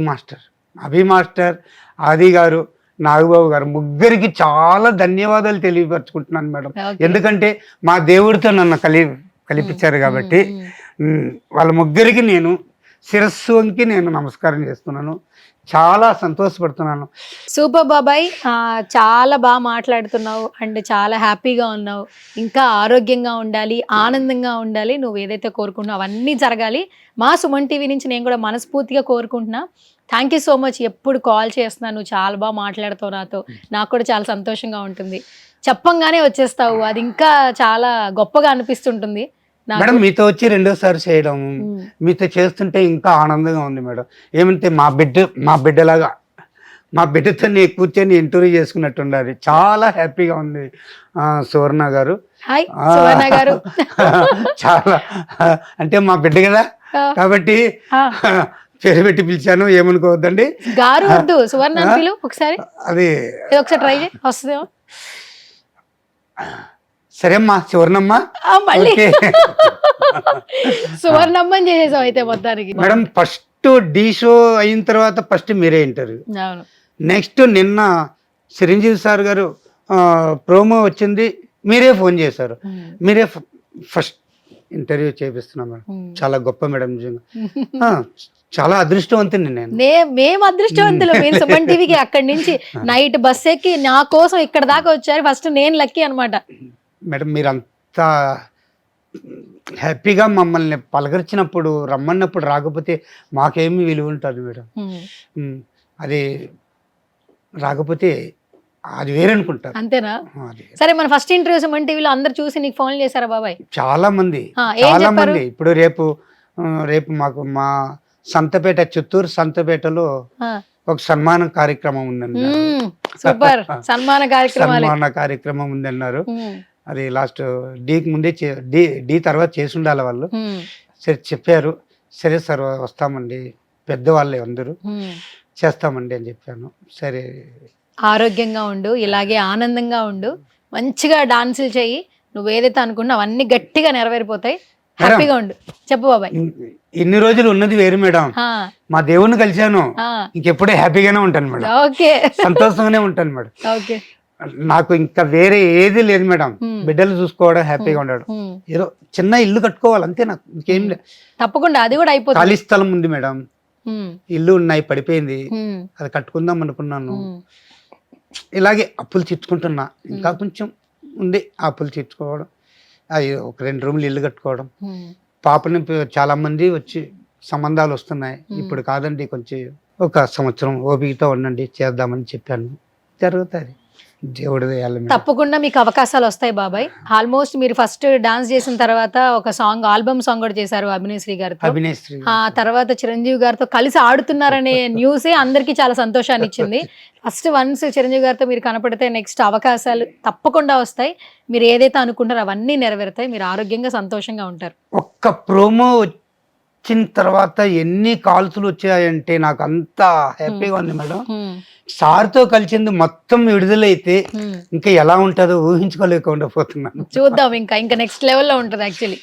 మాస్టర్, ఆది గారు, నాగబాబు గారు, ముగ్గురికి చాలా ధన్యవాదాలు తెలియపరచుకుంటున్నాను మేడం. ఎందుకంటే మా దేవుడితో నన్ను కలిపించారు కాబట్టి వాళ్ళ ముగ్గురికి నేను శిరస్సు వంకి నేను నమస్కారం చేస్తున్నాను. చాలా సంతోషపడుతున్నాను. సూపర్ బాబాయ్, చాలా బాగా మాట్లాడుతున్నావు అండ్ చాలా హ్యాపీగా ఉన్నావు. ఇంకా ఆరోగ్యంగా ఉండాలి, ఆనందంగా ఉండాలి, నువ్వు ఏదైతే కోరుకుంటున్నావు అవన్నీ జరగాలి. మా సుమన్ టీవీ నుంచి నేను కూడా మనస్ఫూర్తిగా కోరుకుంటున్నా. Thank you so much. ఎప్పుడు కాల్ చేస్తున్నాను, నువ్వు చాలా బాగా మాట్లాడుతావు నాతో, నాకు కూడా చాలా సంతోషంగా ఉంటుంది. చెప్పంగానే వచ్చేస్తావు, అది ఇంకా చాలా గొప్పగా అనిపిస్తుంటుంది. మేడం మీతో వచ్చి రెండోసారి చేయడం, మీతో చేస్తుంటే ఇంకా ఆనందంగా ఉంది మేడం. ఏమంటే మా బిడ్డలాగా మా బిడ్డతో నేను కూర్చొని ఇంటర్వ్యూ చేసుకున్నట్టు ఉండాలి. చాలా హ్యాపీగా ఉంది సువర్ణ గారు. చాలా అంటే మా బిడ్డ కదా కాబట్టి పేరు పెట్టి పిలిచాను, ఏమనుకోవద్దండి. సువర్ణ ఒకసారి అది ఒకసారి ట్రై చేయి, వస్తుందేమో. సరే అమ్మా, సువర్ణమ్మ. సువర్ణమ్మ చేసేసావు అయితే మొత్తానికి. మేడం ఫస్ట్ డి షో అయిన తర్వాత ఫస్ట్ మీరే ఇంటర్వ్యూ. నెక్స్ట్ నిన్న చిరంజీవి సార్ గారు ప్రోమో వచ్చింది, మీరే ఫోన్ చేశారు, మీరే ఫస్ట్ ఇంటర్వ్యూ చేపిస్తున్నాం మేడం. చాలా గొప్ప మేడం, నిజంగా చాలా అదృష్టవంతుని నేను. మేము అదృష్టవంతులు. మీరు సుమన్ టీవీకి అక్కడి నుంచి నైట్ బస్ ఎక్కి నా కోసం ఇక్కడ దాకా వచ్చారు. ఫస్ట్ నేను లక్కీ అనమాట. మేడం మీరంతా హ్యాపీగా మమ్మల్ని పలకరించినప్పుడు, రమ్మన్నప్పుడు రాకపోతే మాకేమి విలువ ఉంటుంది మేడం. అది రాకపోతే అది వేరనుకుంటారు. అంతేనా? సరే, మన ఫస్ట్ ఇంటర్వ్యూ సుమన్ టీవీలో అందరు చూసి నీకు ఫోన్ చేశారా బాబాయ్? చాలా మంది. ఇప్పుడు రేపు మాకు మా సంతపేట, చిత్తూరు సంతపేటలో ఒక సన్మాన కార్యక్రమం ఉందండి. సూపర్. సన్మాన కార్యక్రమం ఉందన్నారు. అది లాస్ట్ డీకి ముందే డి తర్వాత చేసి ఉండాలి వాళ్ళు. సరే చెప్పారు, సరే సార్ వస్తామండి, పెద్దవాళ్ళే అందరూ, చేస్తామండి అని చెప్పాను. సరే, ఆరోగ్యంగా ఉండు, ఇలాగే ఆనందంగా ఉండు, మంచిగా డాన్సులు చెయ్యి, నువ్వు ఏదైతే అనుకున్నావు అవన్నీ గట్టిగా నెరవేరిపోతాయి. హ్యాపీగా ఉండు. చెప్పు బాబాయ్. ఇన్ని రోజులు ఉన్నది వేరు మేడం, ఆ, మా దేవుణ్ణి కలిశాను, ఆ, ఇంకెప్పుడే హ్యాపీగానే ఉంటాను మేడం, ఓకే సంతోషంగానే ఉంటాను మేడం. ఓకే. నాకు ఇంకా వేరే ఏది లేదు మేడం. Hmm. బిడ్డలు చూసుకోవడం, హ్యాపీగా ఉండడం, ఉమ్, ఏదో చిన్న ఇల్లు కట్టుకోవాలి అంతే, నాకు ఇంకేం లేదు. తప్పకుండా అది కూడా అయిపోతుంది. ఖాళీ స్థలం ఉంది మేడం, ఉమ్, ఇల్లు ఉన్నాయి, పడిపోయింది, ఉమ్, అది కట్టుకుందాం అనుకున్నాను. ఉమ్, ఇలాగే అప్పులు తీర్చుకుంటున్నా, ఇంకా కొంచెం ఉంది అప్పులు తీర్చుకోవడం, అది ఒక 2 రూములు ఇల్లు కట్టుకోవడం. ఉమ్. పాపని చాలా మంది వచ్చి సంబంధాలు వస్తున్నాయి, ఇప్పుడు కాదండి కొంచెం ఒక సంవత్సరం ఓపికతో ఉండండి చేద్దామని చెప్పాను, జరుగుతుంది దేవుడి దయాల మీద. తప్పకుండా మీకు అవకాశాలు వస్తాయి బాబాయ్. ఆల్మోస్ట్ మీరు ఫస్ట్ డాన్స్ చేసిన తర్వాత ఒక సాంగ్, ఆల్బమ్ సాంగ్ కూడా చేశారు అభినయశ్రీ గారితో. అభినేశ్రీ ఆ తర్వాత చిరంజీవి గారితో కలిసి ఆడుతున్నారనే న్యూసే అందరికీ చాలా సంతోషాన్ని ఇచ్చింది. ఫస్ట్ వన్స్ చిరంజీవి గారితో మీరు కనపడితే నెక్స్ట్ అవకాశాలు తప్పకుండా వస్తాయి. మీరు ఏదైతే అనుకుంటారో అవన్నీ నెరవేరుతాయి. మీరు ఆరోగ్యంగా సంతోషంగా ఉంటారు. ఒక్క ప్రోమో వచ్చిన తర్వాత ఎన్ని కాల్స్లు వచ్చాయంటే నాకు అంత హ్యాపీగా ఉంది మేడం. ఉమ్, సార్తో కలిసింది మొత్తం విడుదలైతే ఉమ్. ఇంకా ఎలా ఉంటుందో ఊహించుకోలేకుండా పోతున్నాను చూద్దాం, ఇంకా నెక్స్ట్ లెవెల్లో ఉంటుంది యాక్చువల్లీ.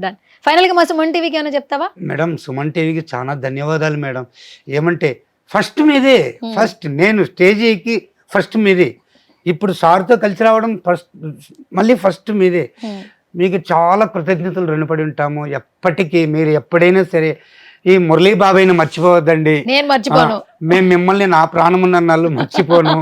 డన్. ఫైనల్ గా మా సుమన్ టీవీకి ఏమైనా చెప్తావా? మేడం. సుమన్ టీవీకి చాలా ధన్యవాదాలు మేడం. ఏమంటే ఫస్ట్ మీదే, ఫస్ట్ నేను స్టేజీకి ఫస్ట్ మీదే, ఇప్పుడు సార్తో కలిసి రావడం ఫస్ట్, మళ్ళీ ఫస్ట్ మీదే. ఉమ్, మీకు చాలా కృతజ్ఞతలు రుణపడి ఉంటాము ఎప్పటికీ. మీరు ఎప్పుడైనా సరే ఈ మురళీ బాబాయ్ని మర్చిపోవద్దండి. నేను మర్చిపోను. మేము మిమ్మల్ని నా ప్రాణమున్న నాళ్ళు మర్చిపోను.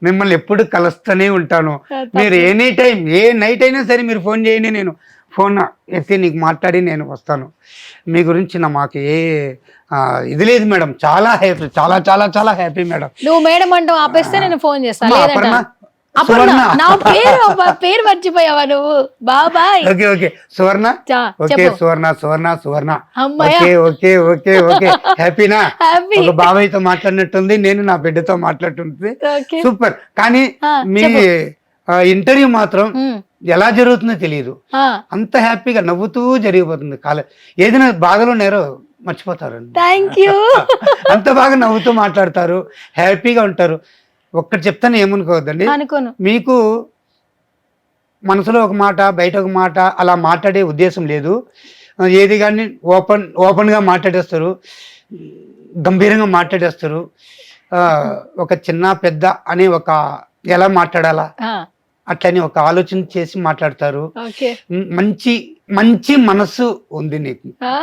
మిమ్మల్ని ఎప్పుడు కలుస్తూనే ఉంటాను. మీరు ఎనీ టైం, ఏ నైట్ అయినా సరే మీరు ఫోన్ చేయండి, నేను ఫోన్ ఎత్తి నీకు మాట్లాడి నేను వస్తాను. మీ గురించి మాకు ఏ ఇది లేదు మేడం. చాలా హ్యాపీ, చాలా చాలా చాలా హ్యాపీ మేడం. నువ్వు మేడం అంటావు ఆపేస్తే నేను ఫోన్ చేస్తాను. మా లేదంట అపర్ణ, అపర్ణ, సువర్ణ. నా పేరు మర్చిపోయావా నువ్వు? బాబాయ్. ఓకే ఓకే సువర్ణ, ఓకే చెప్పు. సువర్ణ. అమ్మాయ్యా. ఓకే ఓకే ఓకే ఓకే హ్యాపీనా? హ్యాపీ. ఒక బాబాయ్తో మాట్లాడినట్టుంది, నేను నా బిడ్డతో మాట్లాడుతుంది. ఓకే. సూపర్. కానీ ఆ, మీ చెప్పు. ఇంటర్వ్యూ మాత్రం ఉమ్, ఎలా జరుగుతుందో తెలియదు. ఆ, అంత హ్యాపీగా నవ్వుతూ జరిగిపోతుంది. ఏదైనా బాధలో నేరో మర్చిపోతారు, థ్యాంక్ యూ. అంత బాగా నవ్వుతూ మాట్లాడతారు, హ్యాపీగా ఉంటారు. ఒక్కటి చెప్తాను, ఏమనుకోవద్దండి. అనుకోను. మీకు మనసులో ఒక మాట, బయట ఒక మాట అలా మాట్లాడే ఉద్దేశం లేదు. ఏది కానీ ఓపెన్గా మాట్లాడేస్తారు, గంభీరంగా మాట్లాడేస్తారు. ఒక చిన్న పెద్ద అనే ఒక ఎలా మాట్లాడాలా ఆ, అట్లని ఒక ఆలోచన చేసి మాట్లాడతారు. ఓకే. మంచి మంచి మనసు ఉంది నీకు, ఆ,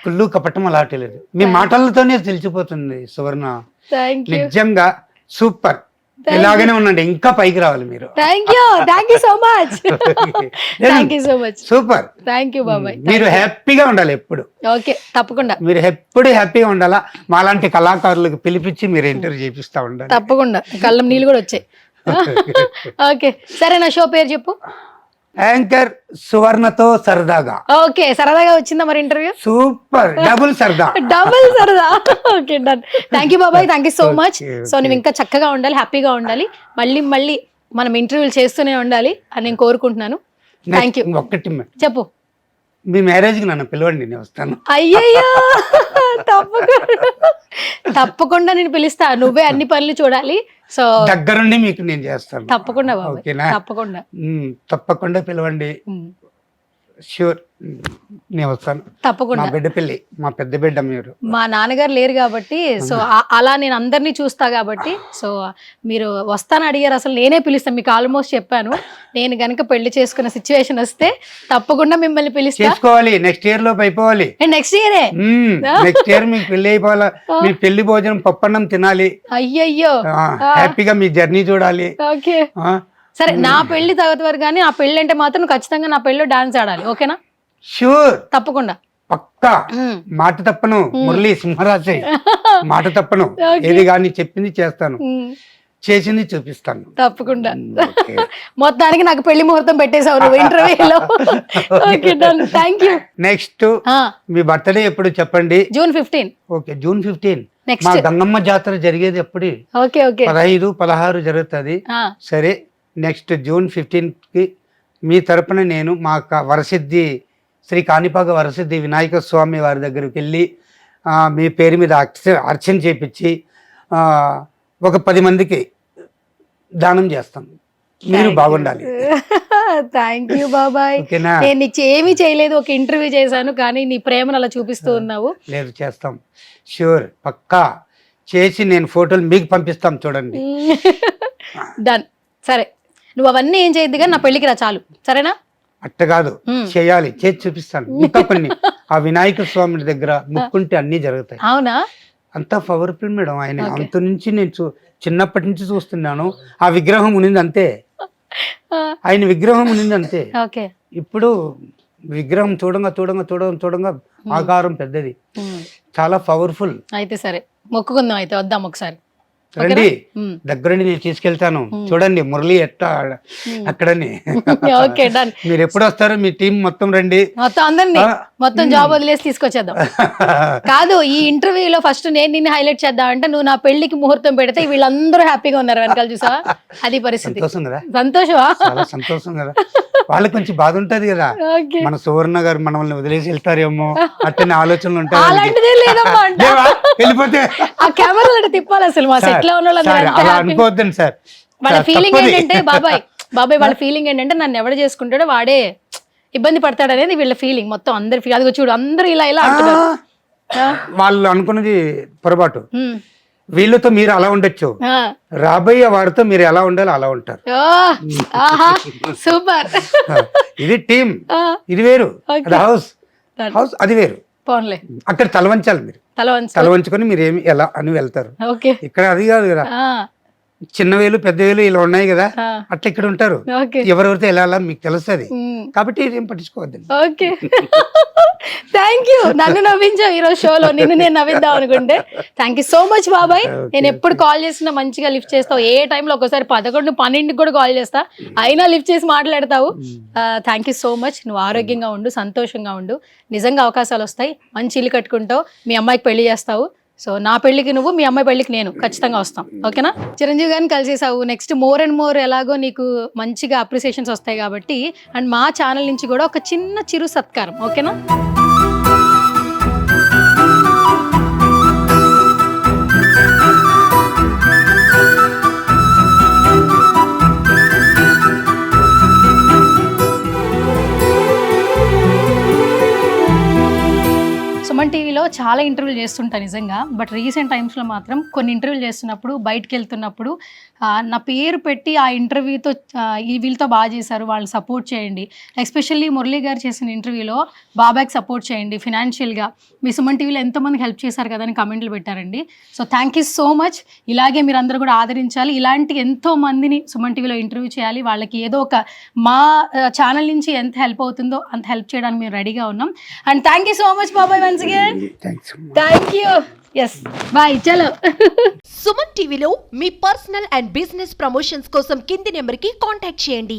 కుళ్ళు కపటం అలాంటి లేదు. మీ మాటలతోనే తెలిసిపోతుంది సువర్ణ. Thank you. నిజంగా సూపర్. ఇలాగనే ఉండండి, ఇంకా పైకి రావాలి మీరు. Thank you so much. Thank you so much. Super. Thank you బాబాయ్. మీరు హ్యాపీగా ఉండాలి ఎప్పుడు. ఓకే, తప్పకుండా మీరు ఎప్పుడు హ్యాపీగా ఉండాలా. మాలాంటి కళాకారులకు పిలిపించి మీరు ఇంటర్వ్యూ చేపిస్తా ఉండాలి. తప్పకుండా. కళ్ళం నీళ్ళు కూడా వచ్చాయి. ఓకే, సరే నా షో పేరు చెప్పు. యాంకర్ సువర్ణతో సరదాగా. ఓకే, సరదాగా వచ్చిందా మరి ఇంటర్వ్యూ? సూపర్. డబుల్ సరదా. డబుల్ సరదా. Okay, done. థ్యాంక్ యూ బాబాయ్, thank you so much. Okay, so నువ్వు ఇంకా చక్కగా ఉండాలి, హ్యాపీగా ఉండాలి, మళ్ళీ మనం ఇంటర్వ్యూలు చేస్తూనే ఉండాలి అని నేను కోరుకుంటున్నాను. Thank you. ఒక్కటి చెప్పు. మీ మ్యారేజ్కి నన్ను పిలవండి, నేను వస్తాను. అయ్యయ్యో, తప్పకుండా నేను పిలుస్తా. నువ్వే అన్ని పనులు చూడాలి. సో దగ్గరుండి మీకు నేను చేస్తాను. తప్పకుండా బాబాయ్, ఓకేనా? తప్పకుండా. తప్పకుండా పిలవండి. ఉమ్, ష్యూర్, నేను వస్తాను. మా తప్పకుండా. బిడ్డ పెళ్ళి, మా పెద్ద బిడ్డ మీరు. మా నాన్నగారు లేరు కాబట్టి, సో అలా నేను అందరినీ చూస్తా కాబట్టి, సో మీరు వస్తాను అడిగారు, అసలు నేనే పిలుస్తాను. మీకు ఆల్మోస్ట్ చెప్పాను, నేను గనుక పెళ్లి చేసుకున్న సిచ్యువేషన్ వస్తే తప్పకుండా మిమ్మల్ని పిలుస్తా. చేసుకోవాలి, నెక్స్ట్ ఇయర్ లోపు అయిపోవాలి. నెక్స్ట్ ఇయరే. నెక్స్ట్ ఇయర్ మీకు పెళ్లి అయిపోవాలా. మీ పెళ్లి భోజనం పప్పన్నం తినాలి, అయ్యయ్యో. హ్యాపీగా మీ జర్నీ చూడాలి. ఓకే, ఆ, సరే. నా పెళ్లి తర్వాత వరకు కానీ ఆ పెళ్లి అంటే మాత్రం ఖచ్చితంగా నా పెళ్లిలో డాన్స్ ఆడాలి. ఓకేనా? షూర్, తప్పకుండా. పక్కా. మాట తప్పను. మురళి సింహరాశి, మాట తప్పను. ఏది కానీ చెప్పింది చేస్తాను, చేసింది చూపిస్తాను. తప్పకుండా. ఓకే. మొత్తానికి నాకు పెళ్లి ముహూర్తం పెట్టేసావు నువ్వు ఇంటర్వ్యూలో. Okay, done. Thank you. Next me birthday ఎప్పుడు చెప్పండి? జూన్ 15. Okay, June 15. నెక్స్ట్. మా గంగమ్మ జాతర జరిగేది ఎప్పుడు? Okay, okay. 15, 16 జరుగుతుంది. సరే, నెక్స్ట్ జూన్ 15కి మీ తరపున నేను మా వరసిద్ధి శ్రీ కాణిపాక వరసిద్ధి వినాయక స్వామి వారి దగ్గరికి వెళ్ళి మీ పేరు మీద అర్చన చేపించి ఒక 10 మందికి దానం చేస్తాం. మీరు బాగుండాలి. థ్యాంక్ యూ బాబాయ్. ఓకేనా? నేను నీకు ఏమీ చేయలేదు, ఒక ఇంటర్వ్యూ చేశాను, కానీ నీ ప్రేమను అలా చూపిస్తూ ఉన్నావు. లేదు, చేస్తాం, షూర్, పక్కా చేసి నేను ఫోటోలు మీకు పంపిస్తాం, చూడండి. డన్. సరే, నువ్వు అవన్నీ ఏం చేయొద్దు కానీ నా పెళ్ళికి రా చాలు, సరేనా? అట్ట కాదు, చేయాలి, చేసి చూపిస్తాను. ఇంకా కొన్ని ఆ వినాయక స్వామి దగ్గర ముక్కుంటే అన్ని జరుగుతాయి. అవునా? అంత పవర్ఫుల్ మేడం ఆయన. అంత నుంచి నేను చిన్నప్పటి నుంచి చూస్తున్నాను. ఆ విగ్రహం ఉన్నింది అంతే, ఆయన విగ్రహం ఉన్నింది అంతే. ఓకే. ఇప్పుడు విగ్రహం చూడంగా చూడంగా చూడంగా చూడంగా ఆకారం పెద్దది, చాలా పవర్ఫుల్. అయితే సరే, మొక్కుకుందాం, అయితే వద్దాం ఒకసారి. రండి, దగ్గరండి, నేను తీసుకెళ్తాను. చూడండి మురళి ఎట్లా అక్కడని. Okay, done. మీరు ఎప్పుడు వస్తారో మీ టీం మొత్తం రండి, మొత్తం అందరినీ, మొత్తం జాబ్ వదిలేసి తీసుకొచ్చేద్దాం. కాదు, ఈ ఇంటర్వ్యూలో ఫస్ట్ నేను నిన్ను హైలైట్ చేద్దాం అంటే నువ్వు నా పెళ్లికి ముహూర్తం పెడితే వీళ్ళందరూ హ్యాపీగా ఉన్నారు వెనకాల, చూసావా? అది పరిస్థితి. సంతోషం కదా, సంతోషమా? చాలా సంతోషం కదా. వాళ్ళకి కొంచెం బాధ ఉంటది కదా, మన సువర్ణ గారు మనల్ని వదిలేసి వెళ్తారేమో అట్టని ఆలోచనలు ఉంటాయి. అలాంటిదే లేదమ్మా అంట. వెళ్ళిపోతే ఆ కెమెరా తిప్పాలి అసలు, మా సెట్ లో ఉన్న అలా అనుకోవద్దండి సార్. వాళ్ళ ఫీలింగ్ ఏంటంటే బాబాయ్ వాళ్ళ ఫీలింగ్ ఏంటంటే నన్ను ఎవడు చేసుకుంటాడో వాడే ఇబ్బంది పడతాడు అనేది వీళ్ళ ఫీలింగ్. మొత్తం అందరి ఫీల్, అదిగో చూడు అందరూ ఇలా ఇలా అంటున్నారు. వాళ్ళు అనుకున్నది పొరపాటు. వీళ్ళతో మీరు అలా ఉండొచ్చు, రాబోయే వారితో మీరు ఎలా ఉండాలో అలా ఉంటారు. సూపర్. ఇది టీం, ఇది వేరు. అది హౌస్, హౌస్ అది వేరు. పోన్లే, అక్కడ తలవంచాలి, మీరు తల వంచుకొని మీరు ఏమి ఎలా అని వెళ్తారు. ఇక్కడ అది కాదు కదా, చిన్న వేలు పెద్ద వేలు ఇలా ఉన్నాయి కదా, అట్లా ఇక్కడ ఉంటారు. ఎవరెవరితో ఎలా మీకు తెలుస్తుంది కాబట్టి ఇదేం పట్టించుకోవద్దండి. Okay, thank you. నన్ను నవ్వించావు ఈరోజు షోలో, నిన్ను నేను నవ్విద్దాం అనుకుంటే. థ్యాంక్ యూ సో మచ్ బాబాయ్. నేను ఎప్పుడు కాల్ చేసినా మంచిగా లిఫ్ట్ చేస్తావు. ఏ టైంలో ఒకసారి 11, 12 కూడా కాల్ చేస్తా, అయినా లిఫ్ట్ చేసి మాట్లాడతావు. Thank you so much. నువ్వు ఆరోగ్యంగా ఉండు, సంతోషంగా ఉండు. నిజంగా అవకాశాలు వస్తాయి, మంచి ఇల్లు కట్టుకుంటావు, మీ అమ్మాయికి పెళ్లి చేస్తావు. సో నా పెళ్లికి నువ్వు, మీ అమ్మాయి పెళ్లికి నేను ఖచ్చితంగా వస్తాం, ఓకేనా? చిరంజీవి గారిని కలిసేసావు, నెక్స్ట్ మోర్ అండ్ మోర్ ఎలాగో నీకు మంచిగా అప్రిసియేషన్స్ వస్తాయి కాబట్టి, అండ్ మా ఛానల్ నుంచి కూడా ఒక చిన్న చిరు సత్కారం, ఓకేనా? సుమన్ టీవీలో చాలా ఇంటర్వ్యూలు చేస్తుంటా నిజంగా, బట్ రీసెంట్ టైమ్స్లో మాత్రం కొన్ని ఇంటర్వ్యూలు చేస్తున్నప్పుడు, బయటకు వెళ్తున్నప్పుడు నా పేరు పెట్టి ఆ ఇంటర్వ్యూతో వీళ్ళతో బాగా చేశారు, వాళ్ళు సపోర్ట్ చేయండి, ఎస్పెషల్లీ మురళీ గారు చేసిన ఇంటర్వ్యూలో బాబాయ్కి సపోర్ట్ చేయండి ఫినాన్షియల్గా, మీ సుమన్ టీవీలో ఎంతోమందికి హెల్ప్ చేశారు కదా అని కమెంట్లు పెట్టారండి. So thank you so much. ఇలాగే మీరు అందరూ కూడా ఆదరించాలి, ఇలాంటి ఎంతో మందిని సుమన్ టీవీలో ఇంటర్వ్యూ చేయాలి, వాళ్ళకి ఏదో ఒక మా ఛానల్ నుంచి ఎంత హెల్ప్ అవుతుందో అంత హెల్ప్ చేయడానికి మేము రెడీగా ఉన్నాం. And thank you so much బాబాయ్ once again. Thank you. Yes, bye, చలో. సుమన్ టీవీలో మీ పర్సనల్ అండ్ బిజినెస్ ప్రమోషన్స్ కోసం కింది నెంబర్కి కాంటాక్ట్ చేయండి.